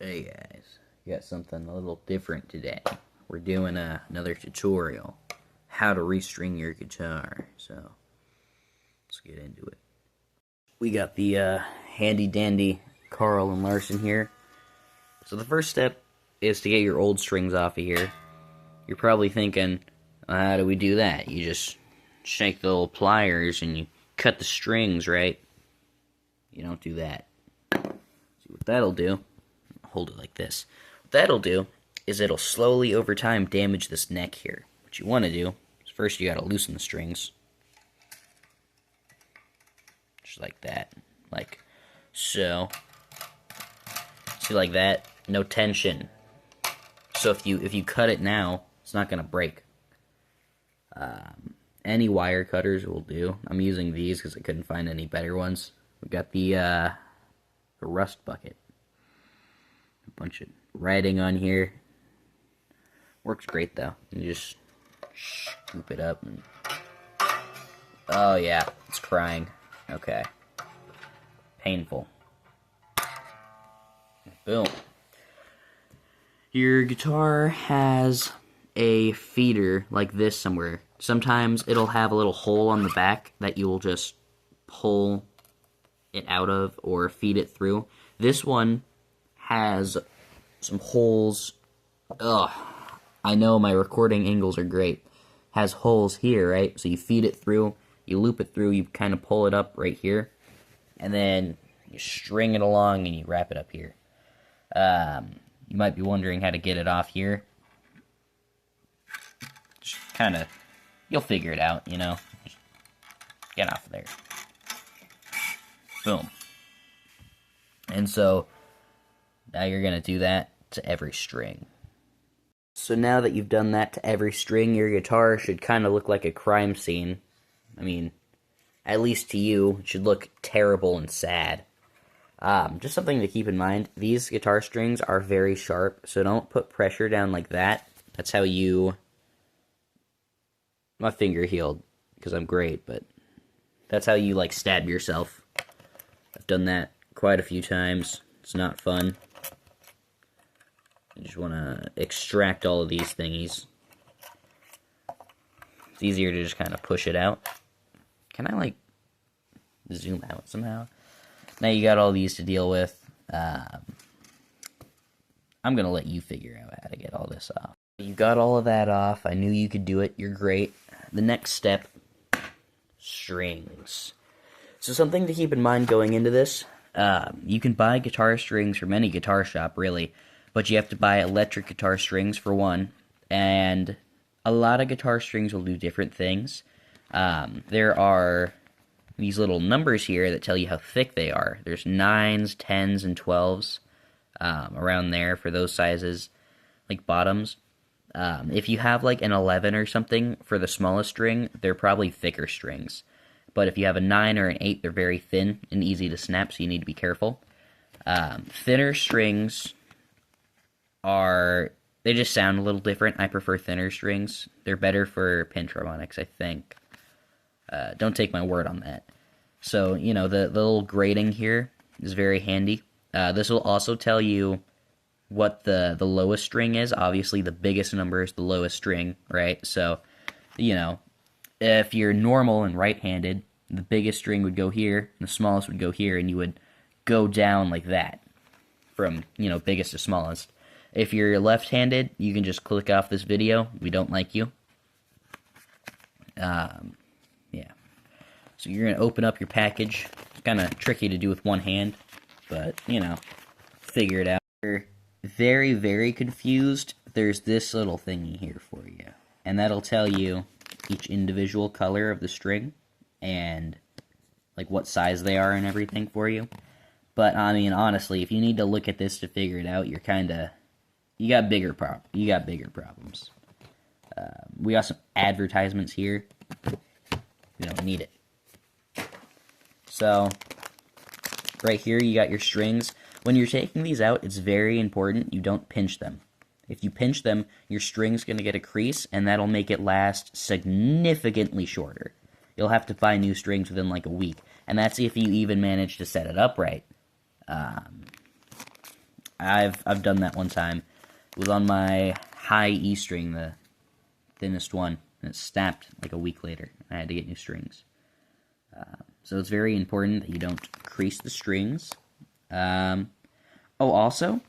Hey guys, got something a little different today. We're doing another tutorial, how to restring your guitar. So let's get into it. We got the handy dandy Carl and Larson here. So the first step is to get your old strings off of here. You're probably thinking, how do we do that? You just shake the little pliers and you cut the strings, right? You don't do that. See what that'll do? Hold it like this. What that'll do is it'll slowly over time damage this neck here. What you want to do is first you got to loosen the strings. Just like that. Like so. See, like that? No tension. So if you cut it now, it's not going to break. Any wire cutters will do. I'm using these because I couldn't find any better ones. We got the rust bucket. A bunch of writing on here. Works great though. You just scoop it up and... Oh yeah, it's crying. Okay. Painful. Boom. Your guitar has a feeder like this somewhere. Sometimes it'll have a little hole on the back that you will just pull it out of or feed it through. This one has some holes. Ugh, I know my recording angles are great. Has holes here, right? So you feed it through, you loop it through, you kind of pull it up right here, and then you string it along and you wrap it up here. You might be wondering how to get it off here. Just kind of, you'll figure it out, you know. Just get off of there. Boom. And so now you're going to do that to every string. So now that you've done that to every string, your guitar should kind of look like a crime scene. I mean, at least to you, it should look terrible and sad. Just something to keep in mind, these guitar strings are very sharp, so don't put pressure down like that. That's how you... My finger healed, because I'm great, but that's how you, like, stab yourself. I've done that quite a few times. It's not fun. I just want to extract all of these thingies. It's easier to just kind of push it out. Can I, like, zoom out somehow? Now you got all these to deal with. I'm going to let you figure out how to get all this off. You got all of that off. I knew you could do it. You're great. The next step, strings. So something to keep in mind going into this, you can buy guitar strings from any guitar shop, really, but you have to buy electric guitar strings for one, and a lot of guitar strings will do different things. There are these little numbers here that tell you how thick they are. There's 9s, 10s, and 12s around there for those sizes, like bottoms. If you have like an 11 or something for the smallest string, they're probably thicker strings. But if you have a 9 or an 8, they're very thin and easy to snap, so you need to be careful. Thinner strings they just sound a little different. I prefer thinner strings. They're better for pinch harmonics, I think. Don't take my word on that. So, you know, the little grating here is very handy. This will also tell you what the lowest string is. Obviously, the biggest number is the lowest string, right? So, you know, if you're normal and right-handed, the biggest string would go here, and the smallest would go here, and you would go down like that from, you know, biggest to smallest. If you're left-handed, you can just click off this video. We don't like you. Yeah. So you're going to open up your package. It's kind of tricky to do with one hand, but, you know, figure it out. If you're very, very confused, there's this little thingy here for you. And that'll tell you each individual color of the string and, like, what size they are and everything for you. But, I mean, honestly, if you need to look at this to figure it out, you're kind of... You got bigger problems. We got some advertisements here. We don't need it. So, right here you got your strings. When you're taking these out, it's very important you don't pinch them. If you pinch them, your string's going to get a crease, and that'll make it last significantly shorter. You'll have to buy new strings within like a week, and that's if you even manage to set it up right. I've done that one time. It was on my high E string, the thinnest one, and it snapped like a week later. I had to get new strings. So it's very important that you don't crease the strings. Also,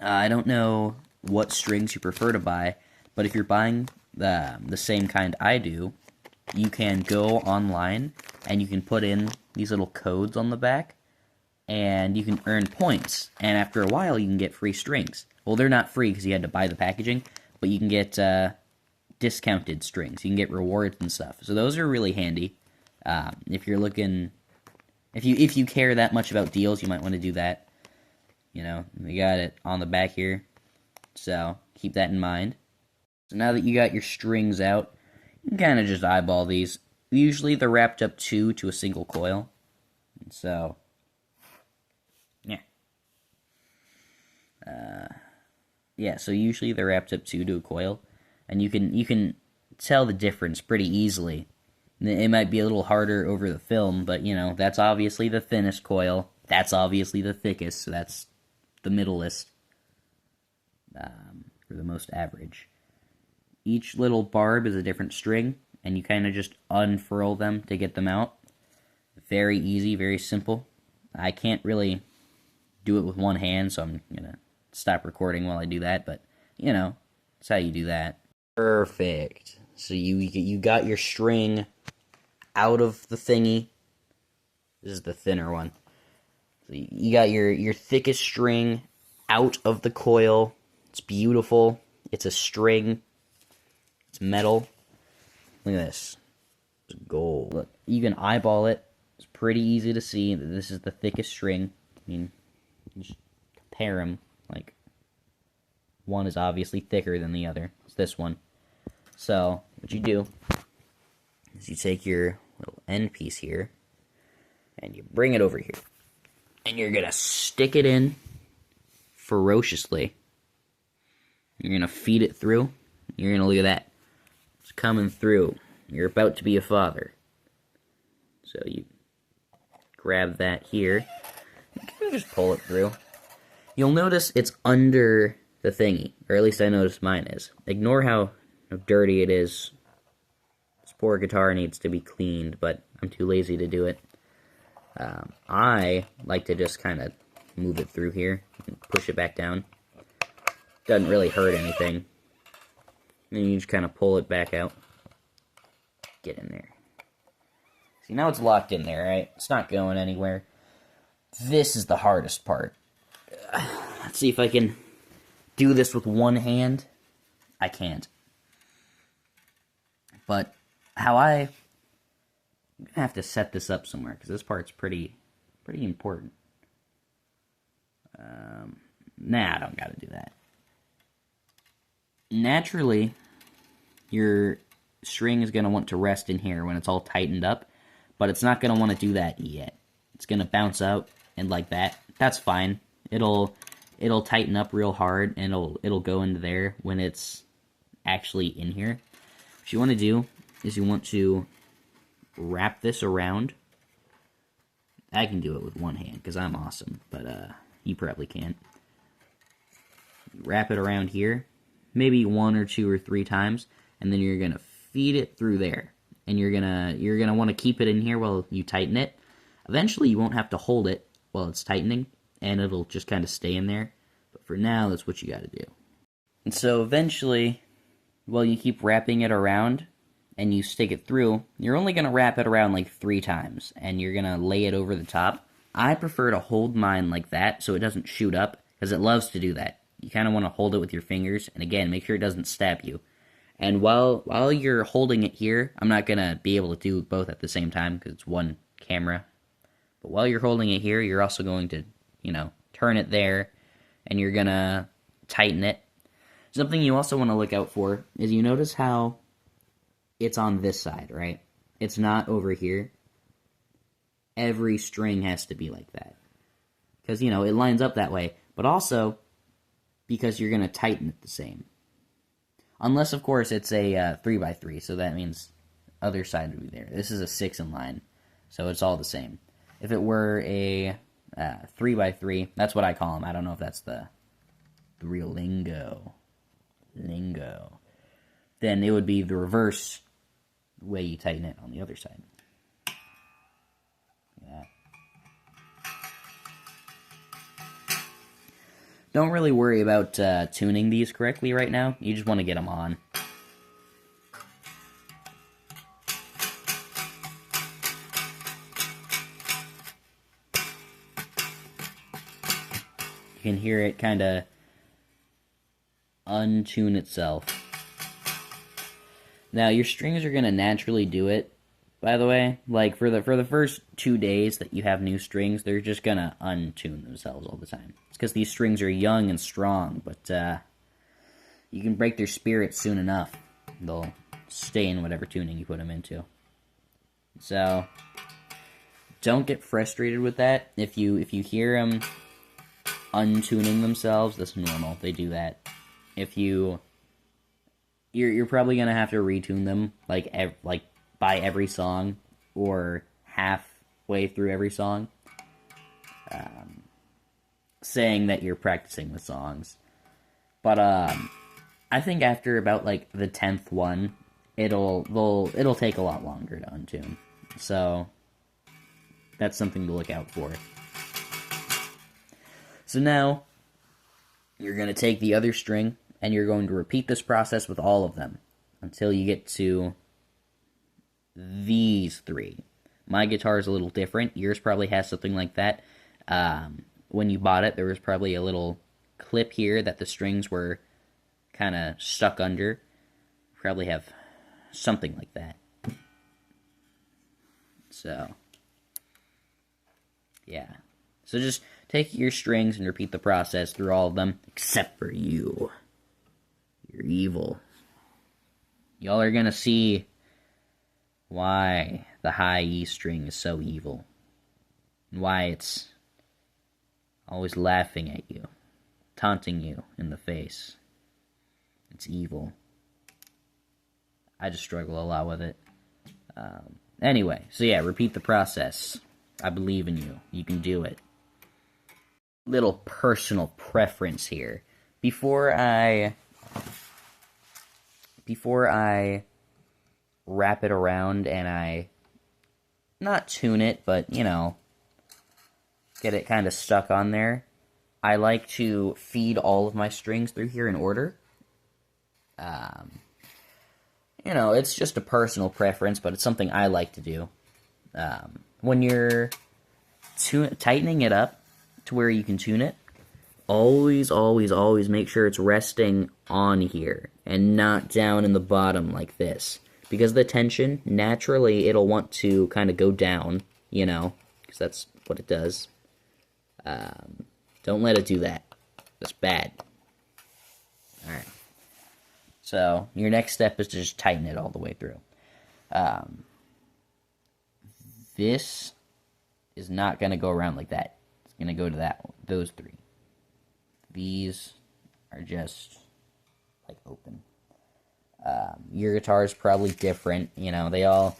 I don't know what strings you prefer to buy, but if you're buying the same kind I do, you can go online and you can put in these little codes on the back, and you can earn points, and after a while you can get free strings. Well, they're not free because you had to buy the packaging, but you can get discounted strings. You can get rewards and stuff. So those are really handy. If you're looking, if you care that much about deals, you might want to do that. You know, we got it on the back here, so keep that in mind. So now that you got your strings out, you can kind of just eyeball these. Usually they're wrapped up two to a single coil, so yeah. Yeah, so usually they're wrapped up two to a coil, and you can tell the difference pretty easily. It might be a little harder over the film, but you know, that's obviously the thinnest coil. That's obviously the thickest, so that's the middleest, or the most average. Each little barb is a different string, and you kind of just unfurl them to get them out. Very easy, very simple. I can't really do it with one hand, so I'm gonna stop recording while I do that, but you know, that's how you do that. Perfect. So you got your string out of the thingy. This is the thinner one. So you got your thickest string out of the coil. It's beautiful. It's a string. It's metal. Look at this. It's gold. Look, you can eyeball it. It's pretty easy to see that this is the thickest string. I mean, just compare them. Like, one is obviously thicker than the other. It's this one. So, what you do is you take your little end piece here, and you bring it over here. And you're going to stick it in ferociously. You're going to feed it through. You're going to look at that. It's coming through. You're about to be a father. So you grab that here. You can just pull it through. You'll notice it's under the thingy. Or at least I noticed mine is. Ignore how dirty it is. This poor guitar needs to be cleaned, but I'm too lazy to do it. I like to just kind of move it through here and push it back down. Doesn't really hurt anything. And you just kind of pull it back out. Get in there. See, now it's locked in there, right? It's not going anywhere. This is the hardest part. Let's see if I can do this with one hand. I can't. But how I'm gonna have to set this up somewhere, because this part's pretty important. Nah, I don't gotta do that. Naturally, your string is gonna want to rest in here when it's all tightened up, but it's not gonna want to do that yet. It's gonna bounce out and like that. That's fine. It'll tighten up real hard, and it'll go into there when it's actually in here. What you want to do is you want to wrap this around. I can do it with one hand because I'm awesome, but you probably can't. Wrap it around here, maybe 1 or 2 or 3 times, and then you're gonna feed it through there, and you're gonna want to keep it in here while you tighten it. Eventually, you won't have to hold it while it's tightening, and it'll just kind of stay in there. But for now, that's what you got to do. And so eventually, while you keep wrapping it around and you stick it through, you're only going to wrap it around like 3 times, and you're going to lay it over the top. I prefer to hold mine like that so it doesn't shoot up, because it loves to do that. You kind of want to hold it with your fingers, and again, make sure it doesn't stab you. And while you're holding it here, I'm not going to be able to do both at the same time because it's one camera. But while you're holding it here, you're also going to, turn it there, and you're going to tighten it. Something you also want to look out for is you notice how it's on this side, right? It's not over here. Every string has to be like that. Because, it lines up that way. But also, because you're going to tighten it the same. Unless, of course, it's a 3x3, so that means other side would be there. This is a 6 in line, so it's all the same. If it were a 3x3. That's what I call them. I don't know if that's the real lingo. Then it would be the reverse way you tighten it on the other side. Yeah. Don't really worry about tuning these correctly right now. You just want to get them on. You can hear it kind of untune itself. Now, your strings are going to naturally do it, by the way. Like, for the first 2 days that you have new strings, they're just going to untune themselves all the time. It's because these strings are young and strong, but you can break their spirit soon enough. They'll stay in whatever tuning you put them into. So, don't get frustrated with that. If you hear them untuning themselves, that's normal. They do that. If you're probably gonna have to retune them like by every song or halfway through every song, saying that you're practicing the songs. But I think after about like the 10th one, it'll take a lot longer to untune. So that's something to look out for. So now you're going to take the other string and you're going to repeat this process with all of them until you get to these three. My guitar is a little different. Yours probably has something like that. When you bought it, there was probably a little clip here that the strings were kind of stuck under. Probably have something like that. So, yeah. So just take your strings and repeat the process through all of them, except for you. You're evil. Y'all are gonna see why the high E string is so evil. And why it's always laughing at you, taunting you in the face. It's evil. I just struggle a lot with it. Anyway, so yeah, repeat the process. I believe in you. You can do it. Little personal preference here. Before I wrap it around and I not tune it, but you know, get it kind of stuck on there, I like to feed all of my strings through here in order. You know, it's just a personal preference, but it's something I like to do. When you're tightening it up to where you can tune it, always make sure it's resting on here and not down in the bottom like this. Because the tension, naturally, it'll want to kind of go down, you know, because that's what it does. Don't let it do that. That's bad. Alright. So, your next step is to just tighten it all the way through. This is not going to go around like that. It's going to go to those three. These are just, like, open. Your guitar is probably different. You know,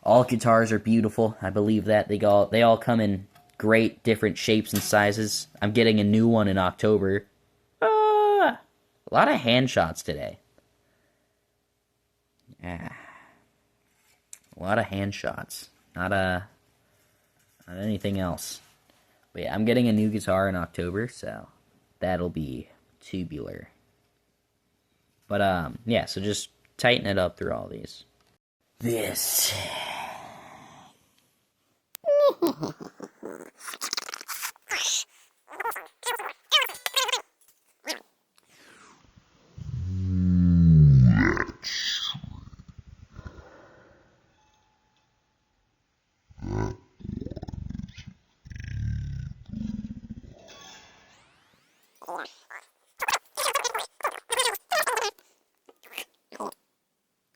all guitars are beautiful. I believe that. They all come in great different shapes and sizes. I'm getting a new one in October. A lot of hand shots today. Yeah. A lot of hand shots. Not anything else. But yeah, I'm getting a new guitar in October, so that'll be tubular. But yeah, so just tighten it up through all these. This.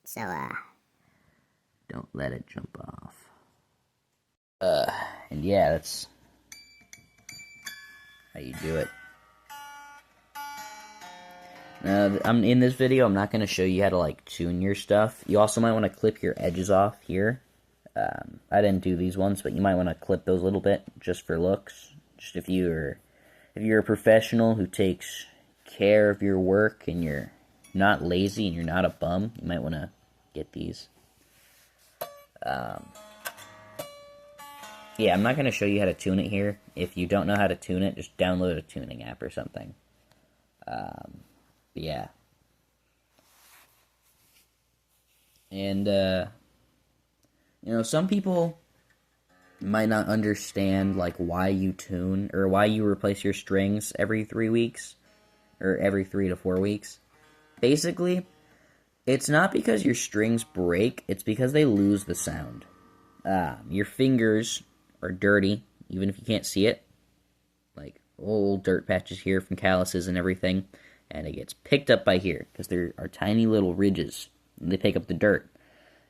So, don't let it jump off. And yeah, that's how you do it. In this video, I'm not going to show you how to, like, tune your stuff. You also might want to clip your edges off here. I didn't do these ones, but you might want to clip those a little bit, just for looks. Just if you're a professional who takes care of your work and you're not lazy and you're not a bum, you might want to get these. Yeah, I'm not going to show you how to tune it here. If you don't know how to tune it, just download a tuning app or something. Yeah. And, some people might not understand, like, why you tune, or why you replace your strings every 3 weeks, or every 3 to 4 weeks. Basically, it's not because your strings break, it's because they lose the sound. Your fingers are dirty, even if you can't see it. Like, old dirt patches here from calluses and everything. And it gets picked up by here, because there are tiny little ridges. And they pick up the dirt.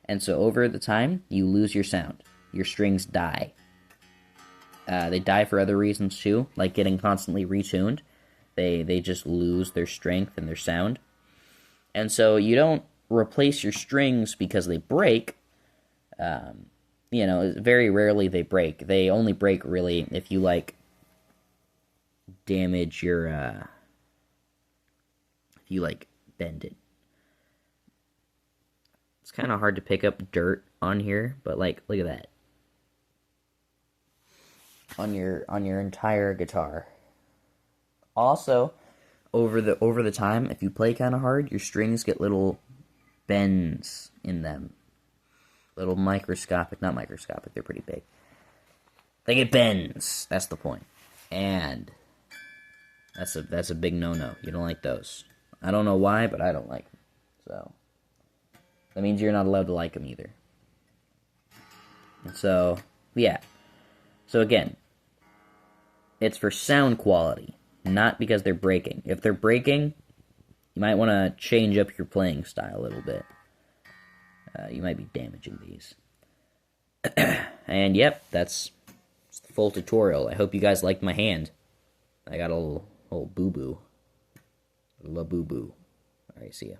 And so over the time, you lose your sound. Your strings die. They die for other reasons too, like getting constantly retuned. They just lose their strength and their sound. And so you don't replace your strings because they break. Very rarely they break. They only break really if you, like, damage your, if you, like, bend it. It's kind of hard to pick up dirt on here, but, like, look at that. On your entire guitar. Also, over the time, if you play kind of hard, your strings get little bends in them. Little microscopic, not microscopic, they're pretty big. They get bends, that's the point. And that's a big no-no. You don't like those. I don't know why, but I don't like them. So that means you're not allowed to like them either. And so, yeah. So again, it's for sound quality, not because they're breaking. If they're breaking, you might want to change up your playing style a little bit. You might be damaging these. And yep, that's the full tutorial. I hope you guys liked my hand. I got a little boo-boo. A little boo-boo. Alright, see ya.